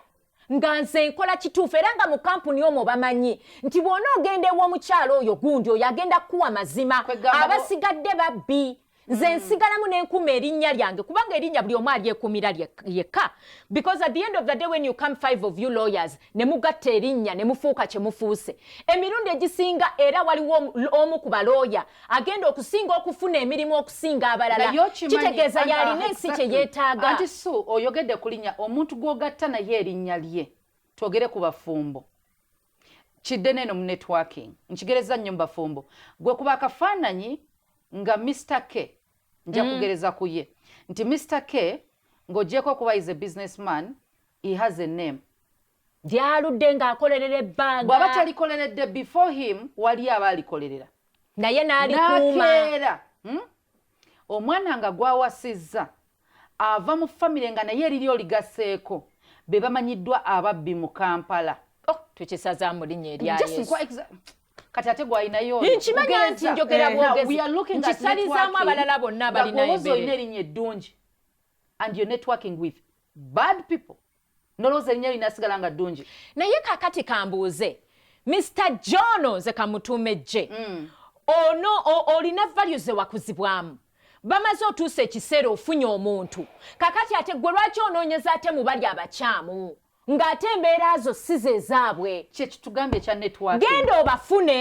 nga nze nkola kituufu era nga mu kampuni omwo bamanyi nti bw'ona ogenda ew'omukyalo oyo gundi oyo agenda kuwa mazima abasigadde babbi nze nsigalamu n'enkuuma erinnya lyange kubanga erinnya buli omu alyekuumira yekka because at the end of the day when you come 5 of you lawyers ne mugatta erinnya ne mufuuka kye mufuuse emirundi egisinga era waliwo omu ku balooya agenda okusinga okufuna emirimu okusinga abalala kitegeeza yalina ensi kye yeetaaga anti so oyogedde ku linnya omuntu gw'ogatta naye erinnya lye twogere ku bafumbo kidde neeno mu networking nkigereza nnyo mu bafumbo gwe kuba akafaananyi nga Mr. K nja kugereza ku ye nti Mr. K ng'ogyeko okuba is a businessman he has a name gyaludde ng'akolerera ebbanga bw'aba talikoleredde before him wali aba alikolerera naye n'alikuuma omwana nga gwawasizza ava mu famire nga naye eriri oligaseeko be bamanyiddwa ababbi mu Kampala tukisazaamu linnya erya Yesu kati ate gwalinayo nkimanya nti njogera bwogezi nkisalizaamu abalala bonna abalina embere olina erinnya eddungi and you're networking with bad people nolowooza erinnya linasigala nga ddungi naye kakati kambuuze Mr. John nze kamutuume gye ono olina values ewakuzibwamu bamaze otuusa ekiseera ofunye omuntu kakati ate gwe lwaki onoonyeza ate mu bali abakyamu ng'ate embeera zo si ze zaabwe kyekitugambye ekya networking genda obafune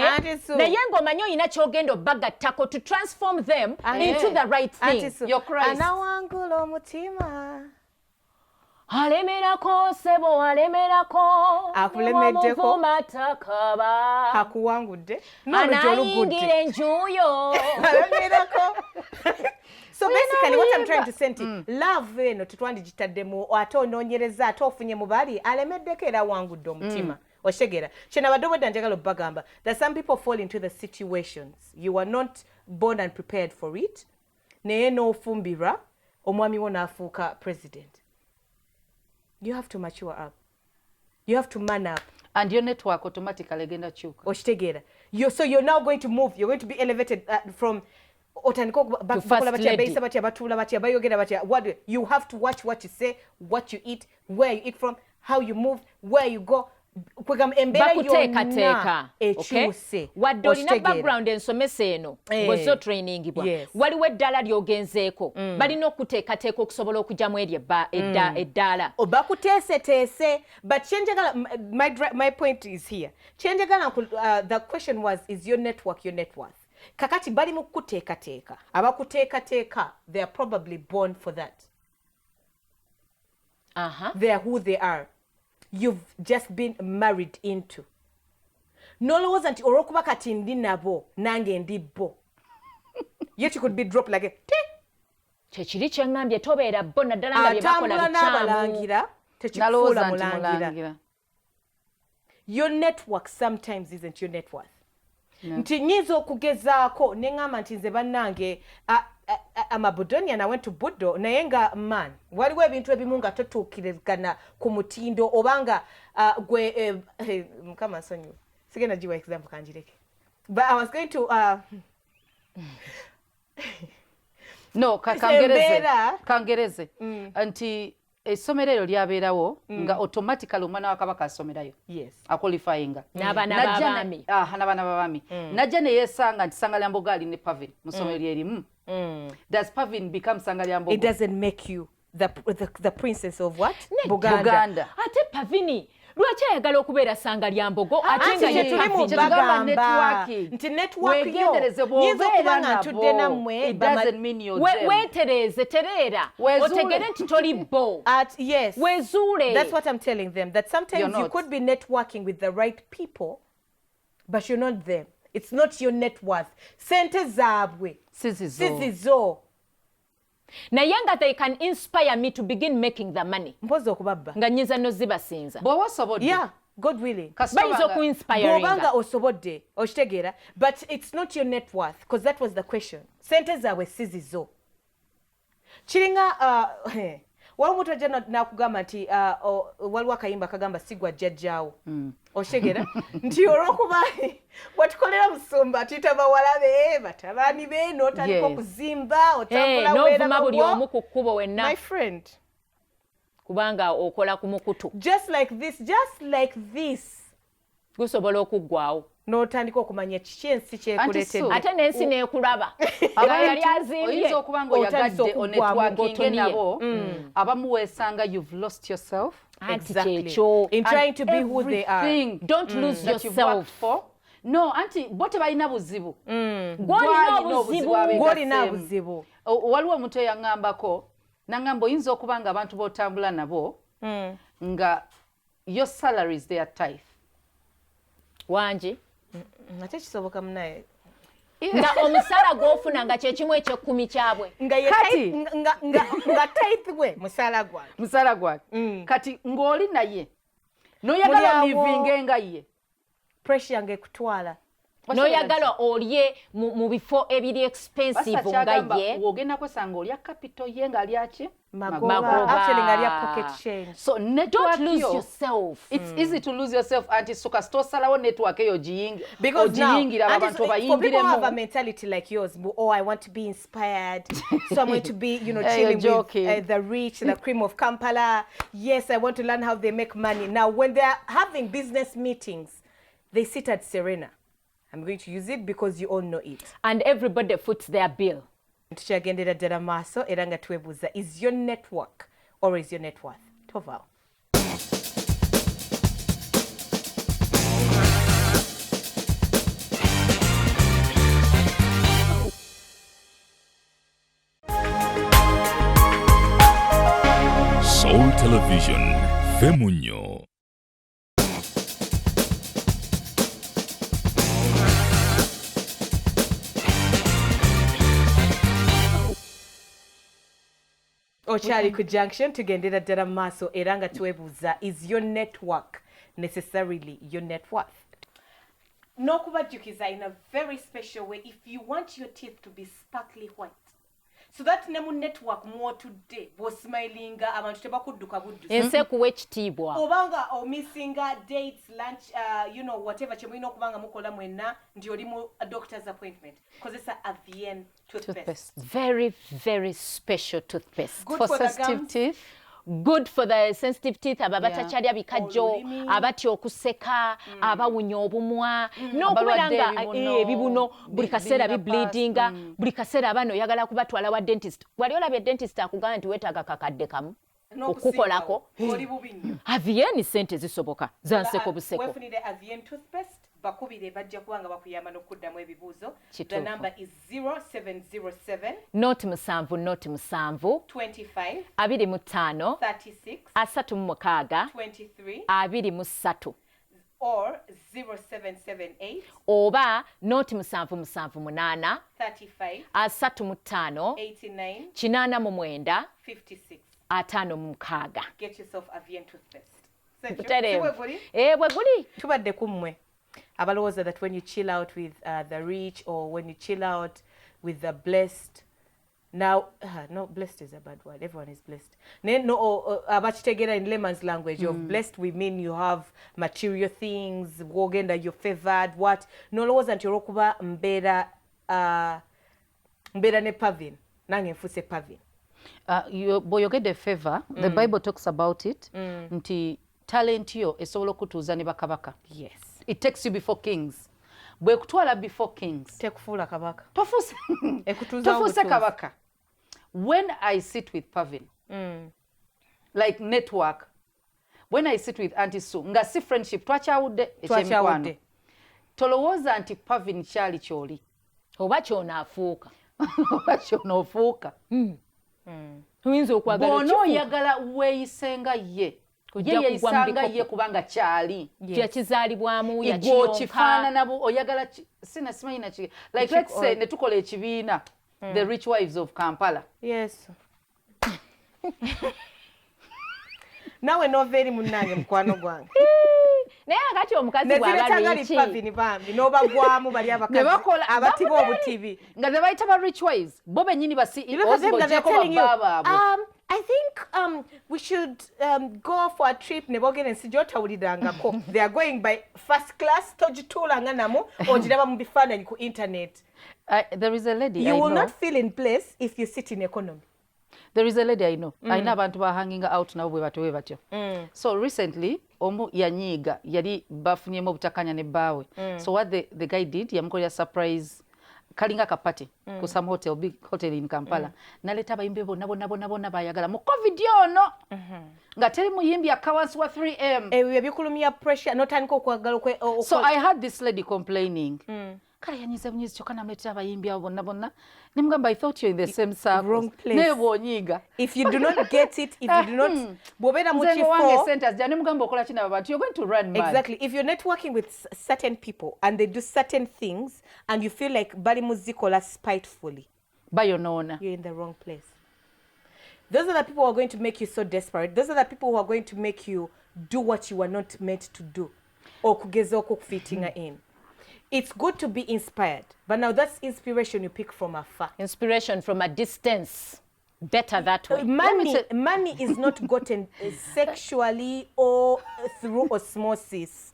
naye ng'omanyi olina ky'ogenda obbagattako to transform them into the right thing anawangula omutima alemerako sebo alemerako akulemeddeko matakaba akuwangudde n'oluggi olugudde anayingira enjuuyo alemerako. So basically what I'm trying to say nti love eno tetwandigitaddemu ate onoonyereza ate ofunye mu bali alemeddeko era awangudde omutima oshegera kyena badobodda njagala obbagamba that some people fall into the situations you are not born and prepared for it naye n'ofumbirwa omwami wo n'afuuka president. You have to mature up. You have to man up. And your network automatically egenda kyuka. Oshitegeera. So you're now going to move. You're going to be elevated from you have to watch what you say, what you eat, where you eat from, how you move, where you go. Bakuteekateeka wadde olina background ensomesa eno bw'ozza otrainingibwa waliwo eddaala ly'ogenzeeko balina okuteekateeka okusobola okugyamu eryo eddaala bakuteeseteese but kyenjagala my point is here kyenjagala the question was is your network your net worth kakati bali mu kuteekateeka abakuteekateeka they are probably born for that they are who they are. You've just been married into. Nolowooza nti olw'okuba kati ndi nabo nange ndi bo. Yet you could be dropped like a kyekiri kyeŋŋambye tobeera bo naddala nga bye bakola n'abalangira tekikufuula mulangira. Your network sometimes isn't your net worth. Nti nyiza okugezaako ne ŋŋamba nti nze bannange I'm a Budonian, I went to Buddo, naye nga man waliwo ebintu ebimu nga totuukirizigana ku mutindo obanga gwe mukama nsonyiwa sigenda giwa example kanjireke but I was going to no kangereze nti essomero eryo lyabeerawo nga automatically omwana wa kabaka asomerayo aqualifyinga n'abaana b'abaami najja ne yeesanga nti Sangalyambogo ali ne Pavin mu ssomero lyerimu. Does Pavin become Sangalyambogo? It doesn't make you the princess of what? Buganda. Ate Pavini lwaki ayagala okubeera Sangalyambogo ate nga ye bagamba nti network yo nyiza okuba nga ntudde nammwe weetereeze tereera otegere nti toli bo wezuule. That's what I'm telling them, that sometimes you could be networking with the right people but you're not them. It's not your net worth. Sente zaabwe sizizo. Naye nga they can inspire me to begin making the money. Mpozi okubabba. Nga nyiza no zibasinza. Bw'oba osobodde. Yeah, God willing. Bayinza okuinspiringa. Bw'obanga osobodde, okitegeera, but it's not your net worth, because that was the question. Sente zaabwe sizizo. Kiringa, waliwo omuntu ajja n'akugamba nti waliwo akayimba kagamba sigwa jjajjaawo. Okitegeera? Nti olw'okuba bw'atukolera busumba tuyita bawalabe, batabaani be, n'otandika okuzimba, otambula weera n'ovuma buli omu ku kkubo wenna. My friend. Kubanga okola ku mukutu. Just like this. Gusobola okuggwaawo. N'otandika okumanya kiki ensi kyekuleetedde. Ate n'ensi n'ekulaba. Nga yali azimbye. Oyinza okuba ng'oyagadde onetworkinge nabo. Abamu weesanga you've lost yourself. Exactly. In trying to be who they are. Don't lose yourself. No, anti bo tebalina buzibu. Gw'olina buzibu. Waliwo omuntu eyaŋŋambako n'aŋŋamba oyinza okuba nga abantu b'otambula nabo nga your salary is their tithe. Wangi. Ate kisoboka munaye. Nga omusala gw'ofuna nga kye kimu eky'ekkumi kyabwe. Nga tithe gwe musala gwake. Kati ng'oli naye n'oyagala livinge nga ye. Pressure ng'ekutwala. N'oyagala olye mu bifo ebiri expensive nga ye. W'ogenda kwesanga olya capital ye ng'alya ki? Magoba. Actually ng'alya pocket change. So network don't lose yourself. It's easy to lose yourself anti suka stosalawo network eyo giyingira. Because now, for people who have a bayingiremu. mentality like yours, oh, I want to be inspired, so I'm going to be, chilling with the rich, the cream of Kampala. Yes, I want to learn how they make money. Now, when they're having business meetings, they sit at Serena. I'm going to use it because you all know it. And everybody foots their bill. Tukyagendera ddala maaso era nga twebuuza, is your network or is your net worth? Toval. Soul Television, Femunyo. Okyali ku Junction tugendera ddala maaso era nga twebuuza, is your network necessarily your net worth? N'okubajjukiza in a very special way, if you want your teeth to be sparkly white, so that ne mu network mwotudde bw'osmilinga abantu tebakudduka buddusi. Ensi ekuwa ekitiibwa. Obanga omissinga dates, lunch, whatever kye mulina okuba nga mukola mwenna nti oli mu doctor's appointment. Kozesa Avien toothpaste. Very, very special toothpaste. Good For for the sensitive gums. teeth. Good for the sensitive teeth, aba batakyalya bikajjo, abatya okuseka, abawunya obumwa, n'okubeera nga ebibuno buli kaseera bibleedinga, buli kaseera abaana oyagala kubatwala wa dentist. Wali olabye dentist akugamba nti weetaaga kakadde kamu okukolako. Oli bubi nnyo. Avien sente zisoboka za nseko buseko. Weefunire Avien toothpaste, bakubire bajja kuba nga bakuyamba n'okuddamu ebibuuzo. The Kituufu. number is 0707 Noti musanvu 25 25 36 36 23 23 or 0778 oba noti musanvu 35 35 89 89 56 56. Get yourself Avien toothpaste. bwe guli. Tubadde kummwe abalowooza that when you chill out with the rich or when you chill out with the blessed, now no, blessed is a bad word, everyone is blessed. Abakitegeera in layman's language of blessed, we mean you have material things, wogenda you're favored, what nolowooza nti olwokuba mbeera ne pavin nange nfuuse pavin. Bw'oyogedde favor, the Bible talks about it. Nti talent yo esobola okutuuza ne bakabaka. Yes. It takes you before kings. Bw'ekutwala before kings. Tekufuula kabaka. Tofuuse kabaka. When I sit with Pavin, like network, when I sit with Auntie Sue, nga si friendship, twakyawudde ekyemikwano. Tolowooza nti Pavin kyali kyoli. Oba kyonaafuuka. Oba kyonoofuuka. Tuyinza okwagala bw'onooyagala weeyisenga ye. Ye yeeyisanga ye kubanga kyali. yakizaalibwamu yakiyonka. Kifaanana oyagala simanyi naki. Like let's say ne tukola ekibiina. the rich wives of Kampala. Yes. Nawe noveeri munnange mukwano gwange. Naye akati omukazi bw'aba pavini bambi n'obagwamu bali abakazi abatiba obutibi. Nga ze bayita ba rich wives bo bennyini ba CEOs bojjako babbaabwe. I think we should go for a trip ne boogera ensi gy'otawulirangako. They are going by first class togituulanga namo ogiraba mu bifaananyi ku internet. There is a lady you will not feel in place if you sit in economy. There is a lady I know. I know abantu ba hanging out nabo bwe batyo. So recently omu yanyiiga yali bafunyemu obutakanya ne bbaawe. So what the guy did yamukolera surprise kalinga kapati ku some hotel, big hotel in Kampala. Naleta abayimbi bonna bayagala mu COVID ono. Nga teri muyimbi akawansi wa 3M. Ewe bikulumya pressure notandika okwagala okwe. So I had this lady complaining. Kale yanyiza bunyizi kyokka namletera abayimbi abo bonna. Nimugamba, I thought you're in the same circle. Wrong place. Ne bwonyiga. If you do not get it, if you do not bobera mu kifo centers jani mugamba okola kina abantu, you're going to run mad. Exactly. If you're networking with certain people and they do certain things and you feel like bali muzikola spitefully, bayonona, you're in the wrong place. Those are the people who are going to make you so desperate. Those are the people who are going to make you do what you were not meant to do. Or kugeza okufitinga in. It's good to be inspired, but now that's inspiration you pick from afar. Inspiration from a distance. Better that way. Money is not gotten sexually or through osmosis.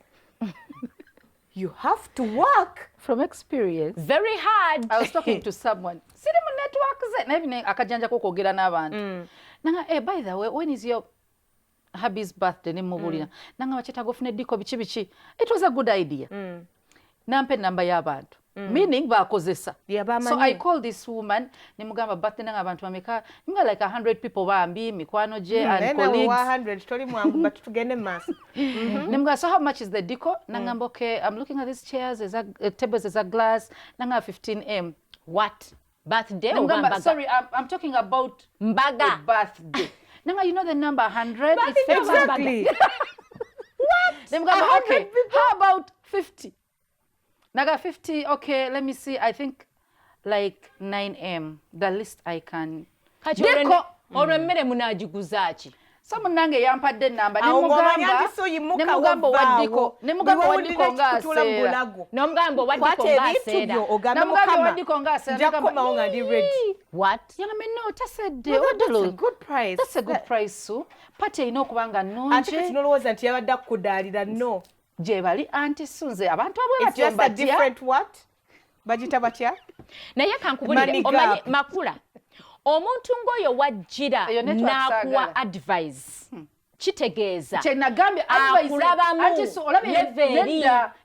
You have to work. From experience. Very hard. I was talking to someone. See them network ze na akajanja ko kogera n'abantu. Nanga by the way, when is your hubby's birthday ne mubulira? Nanga wacheta gofune diko bichi. It was a good idea. Nampe namba y'abantu. Meaning bakozesa. So I called this woman, nimugamba birthday nanga abantu bameka, nga like 100 people bambi, mikwano je and colleagues. 100 toli mwangu but tugende mass. Nimugamba, so how much is the decor? Nangamba, okay, I'm looking at these chairs, there's a tables, there's a glass, nanga 15M. What? Birthday or Mbaga? Sorry, I'm talking about Mbaga birthday. Nanga, you know the number 100? Exactly. What? Nimugamba, okay, how about 50? Naga 50, okay, let me see. I think like 9M, the least I can. Deko oremere munajiguzachi. Someone nange yampadde namba nemugamba wadiko ngasera nomugamba wadiko ngasera namugamba wadiko ngasera jakoma nga ndi ready. What? Yana me no tasedde That's a good price. That's a good price so pate ino kubanga nonje ate kinolowoza nti yabadde kudalira no je bali anti sunze abantu abwe batya. It's just a different what? Bajita batya? Naye kankubulire omanyi makula. Omuntu ngoyo wajjira n'akuwa advice. Kitegeeza. Kyenagambye advice ati so olabye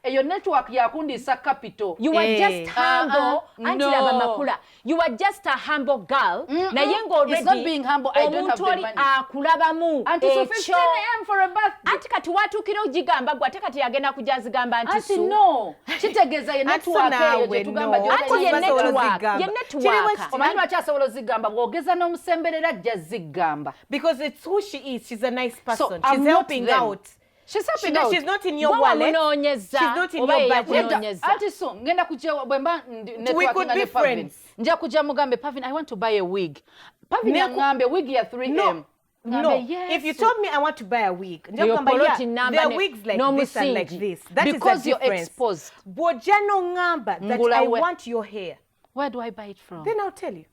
eyo network yakundisa capital. You are just humble. Anti laba makula. You are just a humble girl. Naye ngo already. It's not being humble. I don't have the money. Akulabamu. Anti so 15M for a birthday. Anti kati watukira ogigamba gwa ate kati yagenda kujazigamba anti so. Anti no. Kitegeeza ye network eyo gye tugamba gyo. Anti ye network. Ye network. Omanyi bakyasobola zigamba bwogeza n'omusemberera ajja zigamba. Because it's who she is. She's a nice person. So, she's helping out. She's helping out. She's not in your wallet. She's not in your budget. Ati so ngenda kujja bwemba we could be friends. Nja kujja mugambe Pavin, I want to buy a wig. Pavin ngambe wig ya 3M. No, yes. If you told me I want to buy a wig, there are wigs like this and like this. That because is the difference. You're exposed. Bojano ngamba that I want your hair. Where do I buy it from? Then I'll tell you.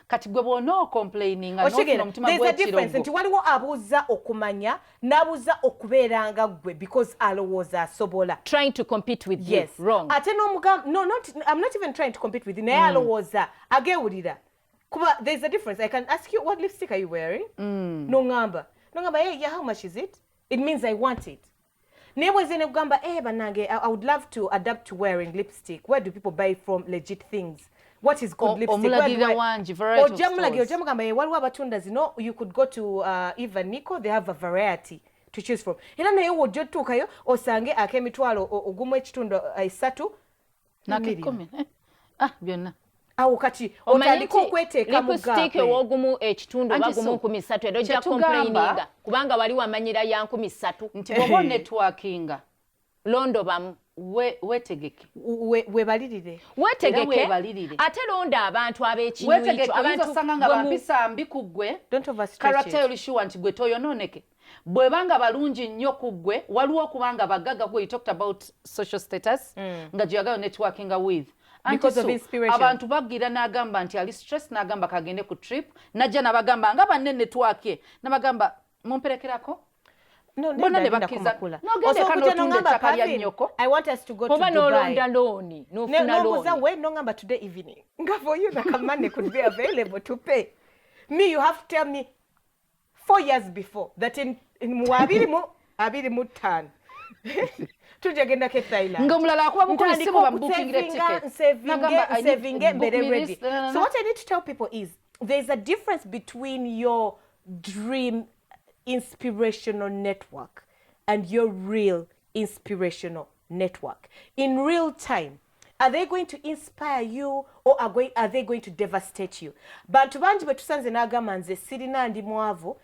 Kati gwe bw'onooba complaining there's a difference nti waliwo abuuza okumanya n'abuuza okubeeranga gwe because alowooza asobola trying to compete with yes. you wrong ate n'omugamba no I'm not even trying to compete with you naye alowooza ageewulira kuba there's a difference. I can ask you what lipstick are you wearing n'ongamba hey yeah, how much is it? It means I want it. Naye bweze ne kugamba banange I would love to adapt to wearing lipstick. Where do people buy from legit things? What is good lipstick? Waliwo abatunda zino, you could go to Eva Nico, they have a variety to choose from. Era naye wojja otuukayo osange ak'emitwalo ogumu ekitundu 3 nakikumi byonna awo kati otandika okweteeka mu lipstick ogumu ekitundu bagumu 13 era ojja complaininga kubanga wali wamanyira ya 13 nti bw'oba networkinga londo bamu wetegeke webalirire wetegeke ate londa abantu ab'ekinywi wetegeke abantu osanga nga bampisa mbi ku ggwe character yoli sure nti gwe toyonooneke bwebanga balungi nnyo ku ggwe waliwo okubanga bagagga gwe you talked about social status nga gyeyagala networking with because of inspiration abantu bagira n'agamba nti ali stress n'agamba kagende ku trip najja n'abagamba nga banne network ye n'abagamba mumperekerako No, bona ne bakkiza nogende kano tunde ettaka lya nnyoko I want us to go to Dubai. Nolonda looni n'ofuna looni. Wait, no number today evening. Nga for you, the money could be available to pay. Me, you have to tell me 4 years before that in abiri mu tan. Tujagenda ke Thailand. Ngomulala akuba bukuli simu bambookingira ticket. Saving ready. So what I need to tell people is there's a difference between your dream inspirational network and your real inspirational network. In real time, are they going to inspire you or are they going to devastate you? Bantu banji betusanze nagamba nze sirina ndi mwavu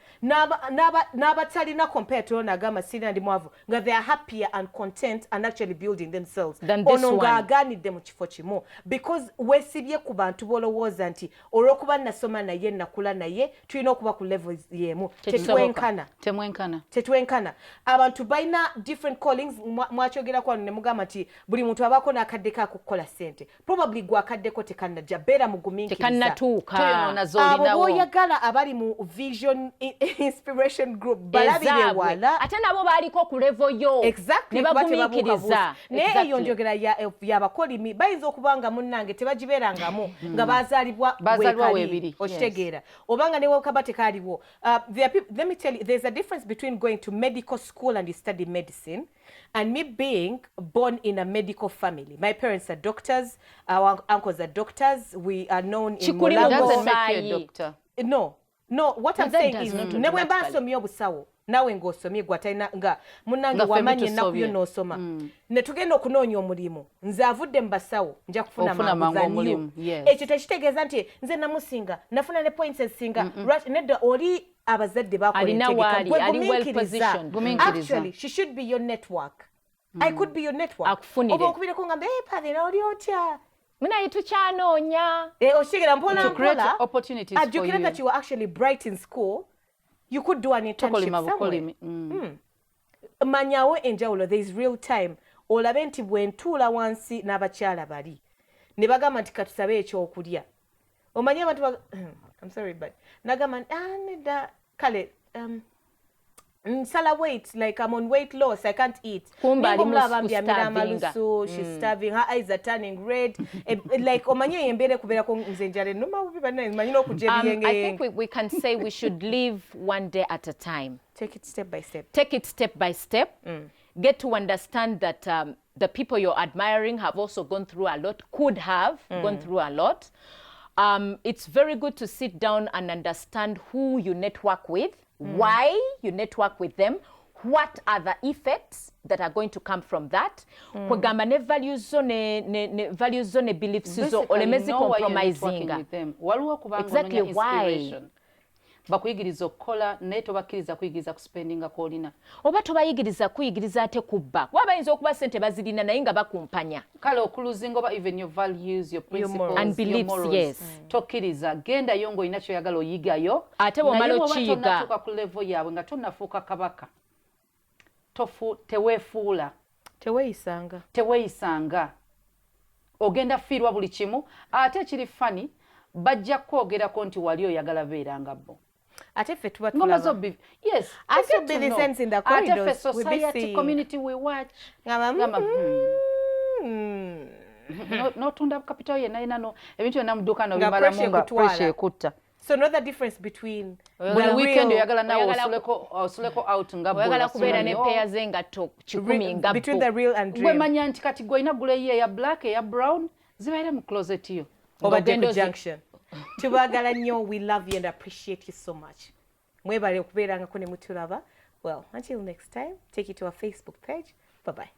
n'abatalina compared to nagamba sirina ndi mwavu nga they are happier and content and actually building themselves than this one. Ngaaganidde mu kifo kimu because weesibye ku bantu bolowooza nti olw'okuba nasoma naye nakula naye tulina okuba ku levels yemu tetwenkana abantu balina different callings mwakyogera kwano ne mugamba nti buli muntu abaako n'akadde ka kukola ssente probably gwakaddeko tekanajja beera mugumiikiriza abo b'oyagala abali mu vision inspiration group balabire wala ate nabo baaliko ku level yo ne bagumiikiriza naye eyo njogera y'abakolimi bayinza okuba nga munnange tebagibeerangamu nga bazaalibwa weekali okitegeera obanga ne wekaba tekaaliwo let me tell you there's a difference between going to medical school and you study medicine and me being born in a medical family. My parents are doctors, our uncles are doctors, we are known in Mulago. Doesn't make you a doctor. No, what I'm saying is newe mbasomye obusawo nawe ng'osomye gwatalina nga munnange wamanye ennaku yo n'osoma ne tugenda okunoonya omulimu nze avudde mu basawo nja kufuna mangu omulimu ekyo tekitegeeza nti nze namusinga nafuna ne points ezisinga nedda oli abazadde bakola actually she should be your network. I could be your network. Oba okubireko ngamba padre oli otya munaye tukyanoonya osigera mpola mpola opportunities for you. That you were actually bright in school, you could do an internship somewhere. Manyawo enjawulo, there is real time. Olabe nti bwentuula wansi n'abakyala bali ne bagamba nti katusabe ekyokulya omanye abantu I'm sorry but nagamba nedda kale Sala weight, like I'm on weight loss, I can't eat. She's starving, her eyes are turning red. Like I think we can say we should live one day at a time. Take it step by step. Take it step by step. Get to understand that the people you're admiring have also gone through a lot, could have gone through a lot. It's very good to sit down and understand who you network with, why you network with them, what are the effects that are going to come from that. Kwegamba ne values zo ne values zo ne beliefs zo olemezi compromising. Exactly why. Bakuyigiriza okukola naye tobakkiriza kuyigiriza kuspendinga kwolina oba tobayigiriza kuyigiriza ate kubba kuba bayinza okuba sente bazirina naye nga bakumpanya kale okuluzinga oba even your values, your principles, and beliefs, yes. Tokkiriza genda yo ng'olina kyoyagala oyigayo ate bw'omala okiyiga tonatuuka ku level yaabwe nga tonnafuuka kabaka teweefuula teweeyisanga ogenda fiirwa buli kimu ate ekiri fani bajja kwogerako nti wali oyagala beeranga bo ate ffe tuba tulaba yes also be the sense in the corridors society community we watch n'otunda capital yenna ebintu byonna mu dduuka n'obimalamu nga pressure ekutta. So know the difference between the weekend oyagala nawe osuleko out nga oyagala kubeera ne peya zengatto 10 nga between the real and dream. Wemanya nti kati gwolina guleyo eya black eya brown zibaire mu closet yo. Over Junction. Tubagala nnyo, we love you and appreciate you so much. Mwebale okubeerangako ne mutulaba. Well, until next time, take it to our Facebook page. Bye-bye.